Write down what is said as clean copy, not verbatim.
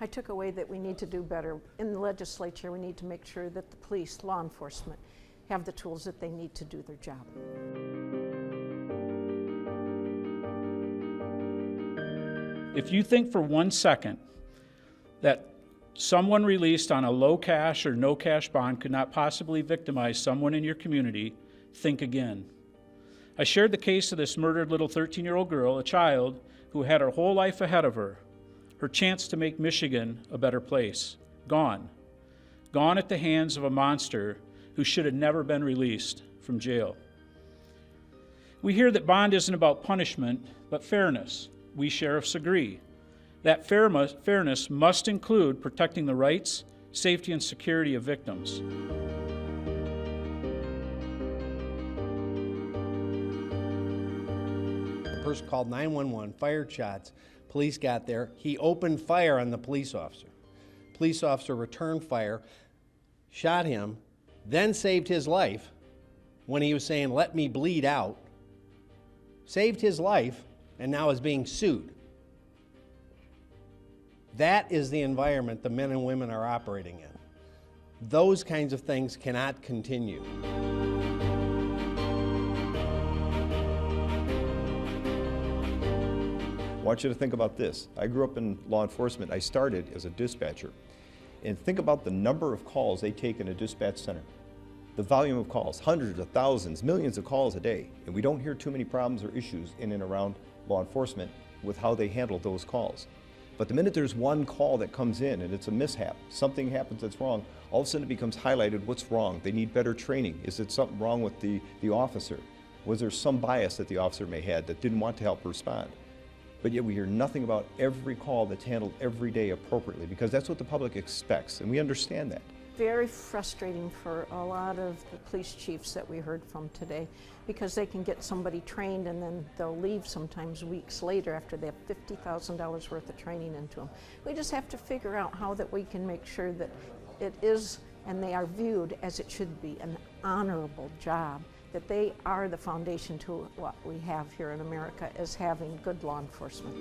I took away that we need to do better. In the legislature, we need to make sure that the police, law enforcement, have the tools that they need to do their job. If you think for 1 second that someone released on a low cash or no cash bond could not possibly victimize someone in your community, think again. I shared the case of this murdered little 13-year-old girl, a child who had her whole life ahead of her, her chance to make Michigan a better place. Gone. Gone at the hands of a monster who should have never been released from jail. We hear that bond isn't about punishment, but fairness. We sheriffs agree. That fairness must include protecting the rights, safety, and security of victims. The person called 911, fired shots. Police got there. He opened fire on the police officer. Police officer returned fire, shot him, then saved his life when he was saying, "Let me bleed out." Saved his life and now is being sued. That is the environment the men and women are operating in. Those kinds of things cannot continue. I want you to think about this. I grew up in law enforcement. I started as a dispatcher. And think about the number of calls they take in a dispatch center. The volume of calls, hundreds of thousands, millions of calls a day. And we don't hear too many problems or issues in and around law enforcement with how they handle those calls. But the minute there's one call that comes in and it's a mishap, something happens that's wrong, all of a sudden it becomes highlighted what's wrong. They need better training. Is it something wrong with the officer? Was there some bias that the officer may have that didn't want to help respond? But yet we hear nothing about every call that's handled every day appropriately, because that's what the public expects, and we understand that. Very frustrating for a lot of the police chiefs that we heard from today, because they can get somebody trained and then they'll leave sometimes weeks later after they have $50,000 worth of training into them. We just have to figure out how that we can make sure that it is, and they are viewed as it should be, an honorable job, that they are the foundation to what we have here in America as having good law enforcement.